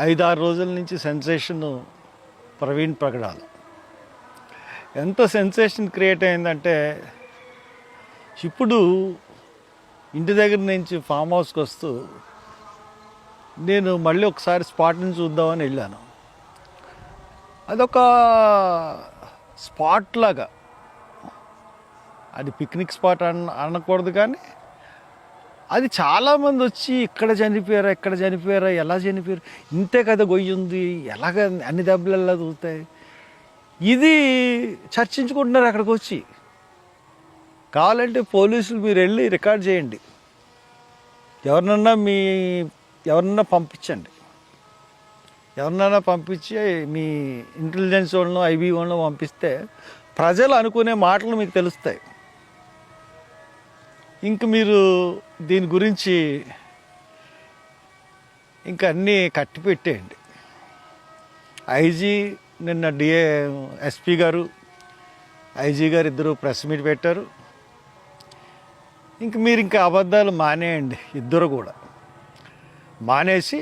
5-6 రోజుల నుంచి సెన్సేషన్ ప్రవీణ్ పగడాల. ఎంత సెన్సేషన్ క్రియేట్ అయిందంటే, ఇప్పుడు ఇంటి దగ్గర నుంచి ఫామ్ హౌస్కి వస్తూ నేను మళ్ళీ ఒకసారి స్పాట్ని చూద్దామని వెళ్ళాను. అదొక స్పాట్ లాగా, అది పిక్నిక్ స్పాట్ అనకూడదు, కానీ అది చాలామంది వచ్చి ఇక్కడ చనిపోయారా, ఎలా చనిపోయారు, ఇంతే కదా గొయ్యి ఉంది, ఎలాగ అన్ని దెబ్బలు ఎలా తూగుతాయి, ఇది చర్చించుకుంటున్నారు అక్కడికి వచ్చి. కావాలంటే పోలీసులు మీరు వెళ్ళి రికార్డ్ చేయండి, ఎవరినన్నా పంపించండి, ఎవరినైనా పంపించి మీ ఇంటెలిజెన్స్ వాళ్ళను ఐబీ వాళ్ళను పంపిస్తే ప్రజలు అనుకునే మాటలు మీకు తెలుస్తాయి. ఇంక మీరు దీని గురించి ఇంక అన్నీ కట్టి పెట్టేయండి. ఐజీ నిన్న ఎస్పీ గారు, ఐజీ గారు ఇద్దరు ప్రెస్ మీట్ పెట్టారు. ఇంక మీరు ఇంకా అబద్ధాలు మానేయండి, ఇద్దరు కూడా మానేసి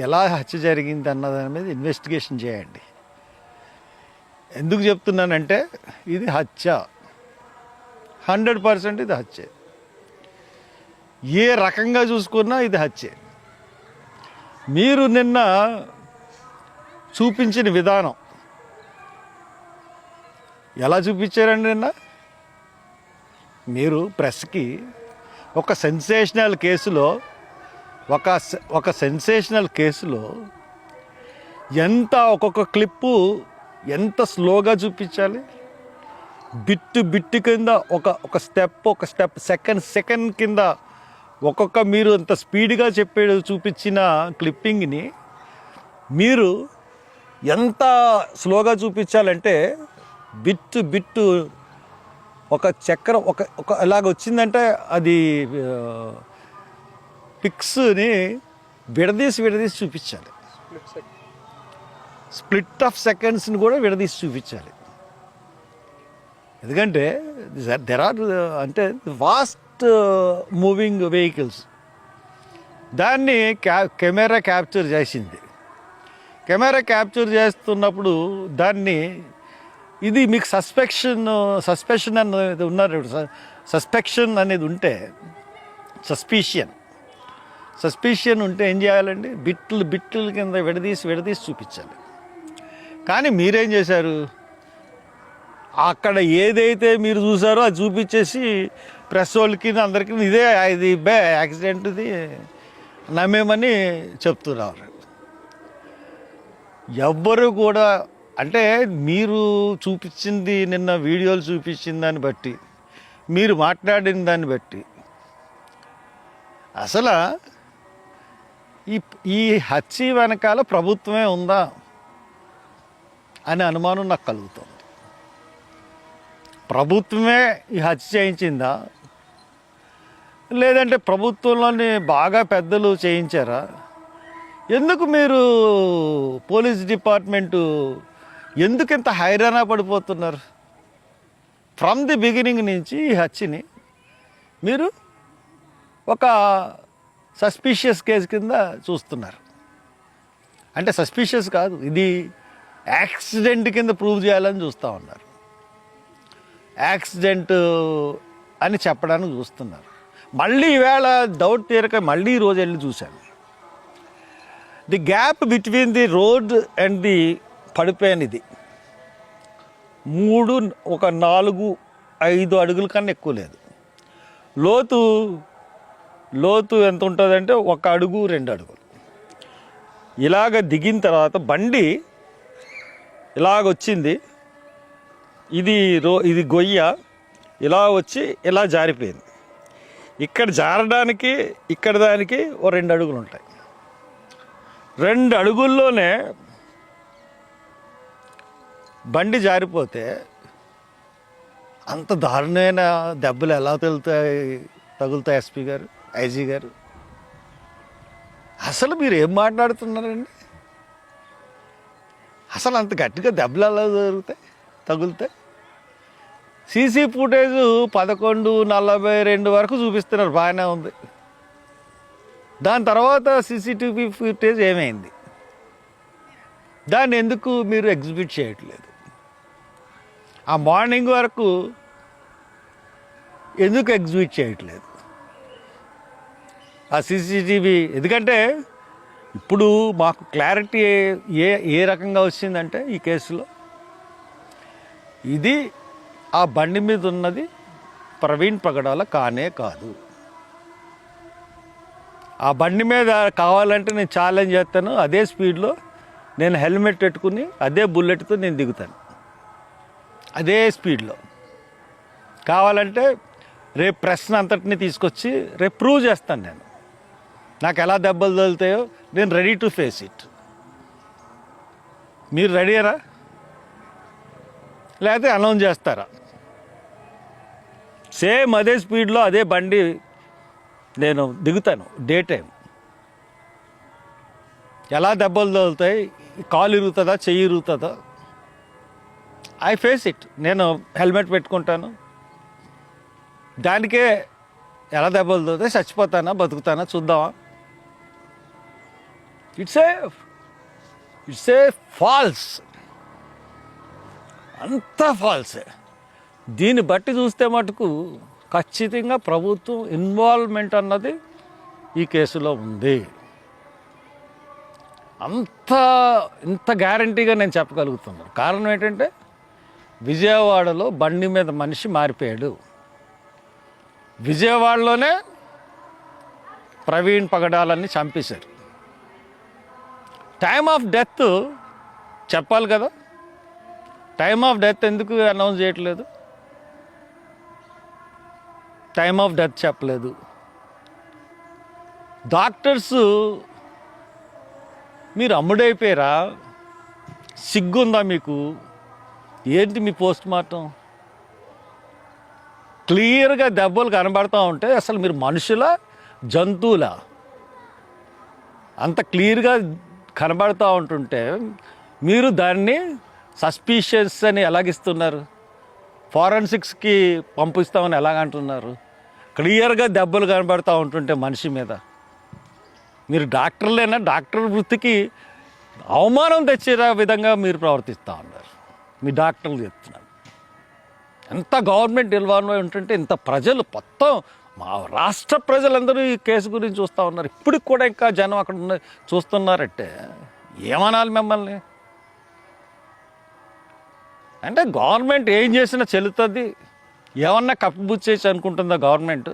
ఎలా హత్య జరిగింది అన్నదాని మీద ఇన్వెస్టిగేషన్ చేయండి. ఎందుకు చెప్తున్నానంటే, ఇది హత్య, 100% ఇది హత్య. ఏ రకంగా చూసుకున్నా ఇది హత్య. మీరు నిన్న చూపించిన విధానం ఎలా చూపించారండి? నిన్న మీరు ప్రెస్కి ఒక సెన్సేషనల్ కేసులో ఎంత ఒక్కొక్క క్లిప్పు ఎంత స్లోగా చూపించాలి, బిట్టు కింద ఒక స్టెప్ సెకండ్ కింద ఒక్కొక్క మీరు అంత స్పీడ్గా చూపించిన క్లిప్పింగ్ని మీరు ఎంత స్లోగా చూపించాలంటే, బిట్టు ఒక చక్రం ఒక అలాగ వచ్చిందంటే అది పిక్స్ని విడదీసి చూపించాలి. స్ప్లిట్ ఆఫ్ సెకండ్స్ని కూడా విడదీసి చూపించాలి. ఎందుకంటే అంటే ఫాస్ట్ మూవింగ్ వెహికల్స్, దాన్ని కెమెరా క్యాప్చర్ చేసింది. కెమెరా క్యాప్చర్ చేస్తున్నప్పుడు దాన్ని ఇది మీకు సస్పెషన్ అనేది ఉన్నారు. సస్పెక్షన్ అనేది ఉంటే, సస్పిషన్ ఉంటే ఏం చేయాలండి? బిట్లు కింద విడదీసి చూపించాలి. కానీ మీరేం చేశారు? అక్కడ ఏదైతే మీరు చూసారో అది చూపించేసి ప్రెస్ వాళ్ళకి అందరికీ ఇది యాక్సిడెంట్, ఇది నమ్మేమని చెప్తున్నారు. ఎవ్వరు కూడా, అంటే మీరు చూపించింది, నిన్న వీడియోలు చూపించిన దాన్ని బట్టి, మీరు మాట్లాడిన దాన్ని బట్టి అసలు ఈ హత్య వెనకాల ప్రభుత్వమే ఉందా అనే అనుమానం నాకు కలుగుతుంది. ప్రభుత్వమే ఈ హత్య చేయించిందా, లేదంటే ప్రభుత్వంలోని బాగా పెద్దలు చేయించారా? ఎందుకు మీరు పోలీస్ డిపార్ట్మెంటు ఎందుకు ఇంత హైరానా పడిపోతున్నారు? ఫ్రమ్ ది బిగినింగ్ నుంచి ఈ హత్యని మీరు ఒక సస్పీషియస్ కేసు కింద చూస్తున్నారు. అంటే సస్పీషియస్ కాదు, ఇది యాక్సిడెంట్ కింద ప్రూవ్ చేయాలని చూస్తూ ఉన్నారు. యాక్సిడెంట్ అని చెప్పడానికి చూస్తున్నారు. మళ్ళీ ఈవేళ డౌట్ తీరక మళ్ళీ ఈరోజు వెళ్ళి చూశాను. The gap between the road and the పడిపోయినది 4-5 అడుగుల కన్నా ఎక్కువ లేదు. లోతు ఎంత ఉంటుందంటే 1 అడుగు 2 అడుగులు. ఇలాగ దిగిన తర్వాత బండి ఇలాగొచ్చింది, ఇది గొయ్య ఇలా వచ్చి ఇలా జారిపోయింది. ఇక్కడ జారడానికి ఇక్కడ దానికి 2 అడుగులు ఉంటాయి. 2 అడుగుల్లోనే బండి జారిపోతే అంత దారుణమైన దెబ్బలు ఎలా తగులుతాయి ఎస్పీ గారు, ఐజీ గారు? అసలు మీరు ఏం మాట్లాడుతున్నారండి? అసలు అంత గట్టిగా దెబ్బలు ఎలా తగులుతాయి? సీసీ ఫుటేజ్ 11:42 వరకు చూపిస్తున్నారు, బాగానే ఉంది. దాని తర్వాత సీసీటీవీ ఫుటేజ్ ఏమైంది? దాన్ని ఎందుకు మీరు ఎగ్జిబిట్ చేయట్లేదు? ఆ మార్నింగ్ వరకు ఎందుకు ఎగ్జిబిట్ చేయట్లేదు ఆ సీసీటీవీ? ఎందుకంటే ఇప్పుడు మాకు క్లారిటీ ఏ రకంగా వచ్చిందంటే ఈ కేసులో ఇది ఆ బండి మీద ఉన్నది ప్రవీణ్ పగడాల కానే కాదు. ఆ బండి మీద కావాలంటే నేను ఛాలెంజ్ చేస్తాను, అదే స్పీడ్లో నేను హెల్మెట్ పెట్టుకుని అదే బుల్లెట్తో నేను దిగుతాను, అదే స్పీడ్లో. కావాలంటే రేపు ప్రెస్ని అంతటిని తీసుకొచ్చి రేపు ప్రూవ్ చేస్తాను. నేను నాకు ఎలా దెబ్బలు తగులుతాయో నేను రెడీ టు ఫేస్ ఇట్. మీరు రెడీయరా? లేకపోతే అనౌన్స్ చేస్తారా? సేమ్ అదే స్పీడ్లో అదే బండి నేను దిగుతాను. డే టైం ఎలా దెబ్బలు తగులుతాయి, కాలు ఇరుగుతుందా, చెయ్యి ఇరుగుతుందా, ఐ ఫేస్ ఇట్. నేను హెల్మెట్ పెట్టుకుంటాను. దానికే ఎలా దెబ్బలు తగులుతాయి, చచ్చిపోతానా బతుకుతానా చూద్దామా? ఇట్స్ ఏ ఫాల్స్, అంతా ఫాల్సే. దీన్ని బట్టి చూస్తే మటుకు ఖచ్చితంగా ప్రభుత్వం ఇన్వాల్వ్మెంట్ అన్నది ఈ కేసులో ఉంది. ఇంత గ్యారంటీగా నేను చెప్పగలుగుతున్నాను. కారణం ఏంటంటే విజయవాడలో బండి మీద మనిషి మారిపోయాడు. విజయవాడలోనే ప్రవీణ్ పగడాలని చంపేశారు. టైమ్ ఆఫ్ డెత్ చెప్పాలి కదా, టైమ్ ఆఫ్ డెత్ ఎందుకు అనౌన్స్ చేయట్లేదు? టైమ్ ఆఫ్ డెత్ చెప్పలేదు. డాక్టర్స్ మీరు అమ్ముడైపోయారా? సిగ్గుందా మీకు? ఏంటి మీ పోస్ట్ మార్టం? క్లియర్గా దెబ్బలు కనబడతా ఉంటే అసలు మీరు మనుషులా జంతువులా? అంత క్లియర్గా కనబడతా ఉంటుంటే మీరు దాన్ని సస్పీషియస్ అని ఎలాగిస్తున్నారు? ఫారెన్సిక్స్కి పంపిస్తామని ఎలాగంటున్నారు? క్లియర్గా దెబ్బలు కనబడతా ఉంటుంటే మనిషి మీద మీరు డాక్టర్లేనా? డాక్టర్ వృత్తికి అవమానం తెచ్చే విధంగా మీరు ప్రవర్తిస్తూ ఉన్నారు. మీ డాక్టర్లు చెప్తున్నారు. ఎంత గవర్నమెంట్ ఇన్వాల్వ్ ఉంటుంటే ఇంత ప్రజలు మొత్తం మా రాష్ట్ర ప్రజలందరూ ఈ కేసు గురించి చూస్తూ ఉన్నారు. ఇప్పటికి కూడా ఇంకా జనం అక్కడ చూస్తున్నారంటే ఏమనాలి మిమ్మల్ని? అంటే గవర్నమెంట్ ఏం చేసినా చెల్లుతుంది, ఏమన్నా కప్పిపుచ్చేసి అనుకుంటుందా గవర్నమెంట్?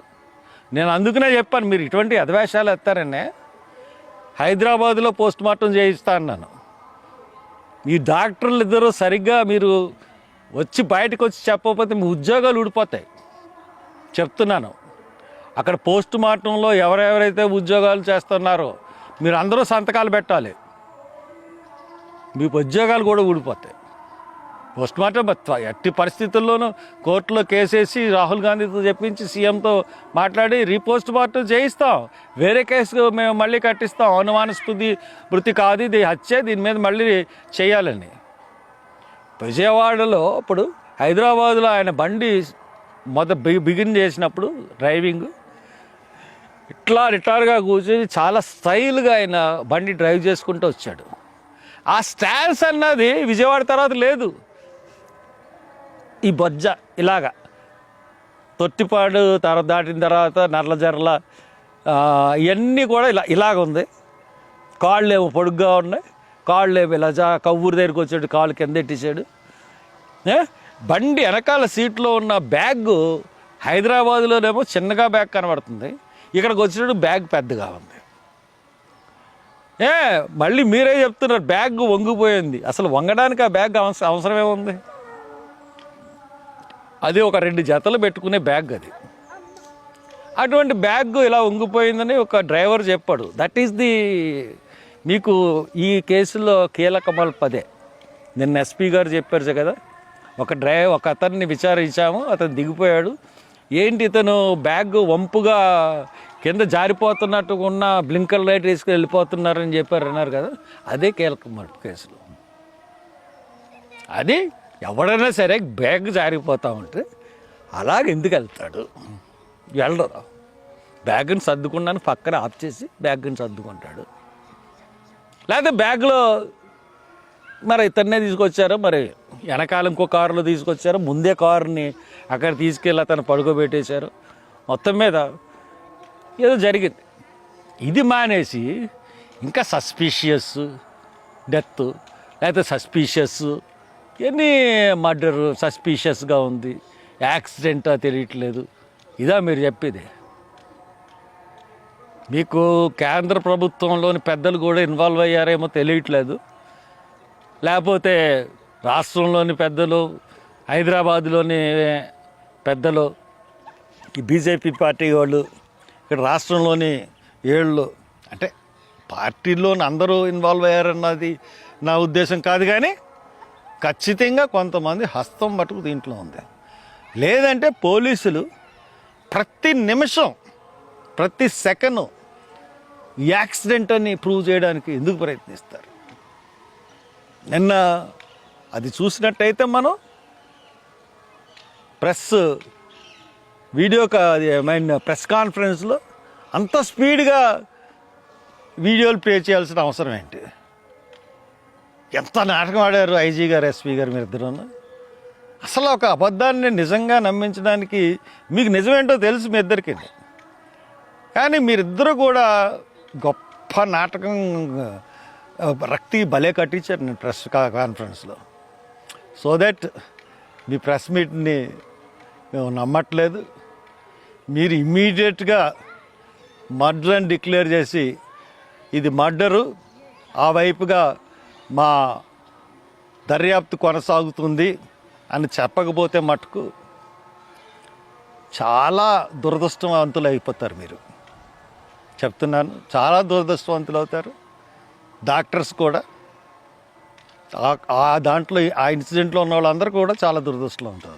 నేను అందుకనే చెప్పాను, మీరు ఇటువంటి అధివేశాలు ఎత్తారనే హైదరాబాద్లో పోస్ట్ మార్టం చేయిస్తా అన్నాను. ఈ డాక్టర్లు ఇద్దరు సరిగ్గా మీరు వచ్చి బయటకు వచ్చి చెప్పకపోతే మీ ఉద్యోగాలు ఊడిపోతాయి. చెప్తున్నాను, అక్కడ పోస్ట్ మార్టంలో ఎవరెవరైతే ఉద్యోగాలు చేస్తున్నారో మీరు అందరూ సంతకాలు పెట్టాలి. మీ ఉద్యోగాలు కూడా ఊడిపోతాయి. పోస్ట్ మార్టం ఎట్టి పరిస్థితుల్లోనూ కోర్టులో కేసేసి రాహుల్ గాంధీతో చెప్పించి సీఎంతో మాట్లాడి రీపోస్ట్ మార్టం చేయిస్తాం. వేరే కేసు మేము మళ్ళీ కట్టిస్తాం. అనుమానాస్పద మృతి కాదు, ఇది హత్య, దీని మీద మళ్ళీ చేయాలని. విజయవాడలో ఇప్పుడు హైదరాబాద్లో ఆయన బండి బిగిన్ చేసినప్పుడు డ్రైవింగ్ ఇట్లా రిటార్గా కూర్చొని చాలా స్టైల్గా ఆయన బండి డ్రైవ్ చేసుకుంటూ వచ్చాడు. ఆ స్టాన్స్ అన్నది విజయవాడ తర్వాత లేదు. ఈ బొజ్జ ఇలాగా తొట్టిపాడు తర్వాత దాటిన తర్వాత నర్లజర్ల ఇవన్నీ కూడా ఇలాగ ఉంది. కాళ్ళు ఏమో పొడుగ్గా ఉన్నాయి, కాళ్ళు ఏమో ఇలా కవ్వూరు దగ్గరికి వచ్చాడు, కాళ్ళు కింద ఎట్టేసాడు. బండి వెనకాల సీట్లో ఉన్న బ్యాగ్ హైదరాబాద్లోనేమో చిన్నగా బ్యాగ్ కనబడుతుంది, ఇక్కడికి వచ్చినప్పుడు బ్యాగ్ పెద్దగా ఉంది. మళ్ళీ మీరే చెప్తున్నారు బ్యాగ్ వంగిపోయింది. అసలు వంగడానికి ఆ బ్యాగ్ అవసరమే ఉంది? అది ఒక 2 జతలు పెట్టుకునే బ్యాగ్ అది. అటువంటి బ్యాగ్ ఇలా వంగిపోయిందని ఒక డ్రైవర్ చెప్పాడు. దట్ ఈస్ ది మీకు ఈ కేసులో కీలకమల్ పదే. నిన్న ఎస్పీ గారు చెప్పారు కదా, ఒక అతన్ని విచారించాము, అతను దిగిపోయాడు. ఏంటి ఇతను బ్యాగ్ వంపుగా కింద జారిపోతున్నట్టు ఉన్న బ్లింకర్ లైట్ వేసుకుని వెళ్ళిపోతున్నారని అన్నారు కదా, అదే కీలకమల్ కేసులో. అది ఎవడైనా సరే బ్యాగ్ జారిపోతూ ఉంటే అలాగ ఎందుకు వెళ్తాడు? వెళ్ళరు. బ్యాగ్ని సర్దుకున్నాను పక్కన ఆఫ్ చేసి బ్యాగ్ని సర్దుకుంటాడు. లేకపోతే బ్యాగ్లో మరి ఇతన్నే తీసుకొచ్చారో, మరి వెనకాల ఇంకో కారులో తీసుకొచ్చారో, ముందే కారుని అక్కడ తీసుకెళ్ళి అతను పడుకోబెట్టేశారు. మొత్తం మీద ఏదో జరిగింది. ఇది మానేసి ఇంకా సస్పీషియస్ డెత్, లేకపోతే సస్పీషియస్ ఎన్ని మర్డర్ సస్పీషియస్గా ఉంది, యాక్సిడెంటా తెలియట్లేదు. ఇదా మీరు చెప్పేది? మీకు కేంద్ర ప్రభుత్వంలోని పెద్దలు కూడా ఇన్వాల్వ్ అయ్యారేమో తెలియట్లేదు, లేకపోతే రాష్ట్రంలోని పెద్దలు, హైదరాబాద్లోని పెద్దలు, ఈ బీజేపీ పార్టీ వాళ్ళు, ఇక్కడ రాష్ట్రంలోని ఏళ్ళు, అంటే పార్టీలోని అందరూ ఇన్వాల్వ్ అయ్యారన్నది నా ఉద్దేశం కాదు, కానీ ఖచ్చితంగా కొంతమంది హస్తం మటుకు దీంట్లో ఉంది. లేదంటే పోలీసులు ప్రతి నిమిషం ప్రతి సెకండ్ యాక్సిడెంట్ అని ప్రూవ్ చేయడానికి ఎందుకు ప్రయత్నిస్తారు? నిన్న అది చూసినట్టయితే మనం ప్రెస్ కాన్ఫరెన్స్లో అంత స్పీడ్గా వీడియోలు ప్లే చేయాల్సిన అవసరం ఏంటి? ఎంత నాటకం ఆడారు ఐజీ గారు, ఎస్పీ గారు, మీరిద్దరూ. అసలు ఒక అబద్ధాన్ని నిజంగా నమ్మించడానికి మీకు నిజమేంటో తెలుసు మీ ఇద్దరికి, కానీ మీరిద్దరూ కూడా గొప్ప నాటకం రక్తి భలే కట్టించారు నేను ప్రెస్ కాన్ఫరెన్స్లో. సో దట్ మీ ప్రెస్ మీట్ని మేము నమ్మట్లేదు. మీరు ఇమ్మీడియట్గా మర్డర్ అని డిక్లేర్ చేసి ఇది మర్డరు, ఆ వైపుగా మా దర్యాప్తు కొనసాగుతుంది అని చెప్పకపోతే మటుకు చాలా దురదృష్టవంతులు అయిపోతారు. మీరు చెప్తున్నాను, చాలా దురదృష్టవంతులు అవుతారు. డాక్టర్స్ కూడా ఆ దాంట్లో ఆ ఇన్సిడెంట్లో ఉన్న వాళ్ళందరూ కూడా చాలా దురదృష్టంలో ఉంటారు.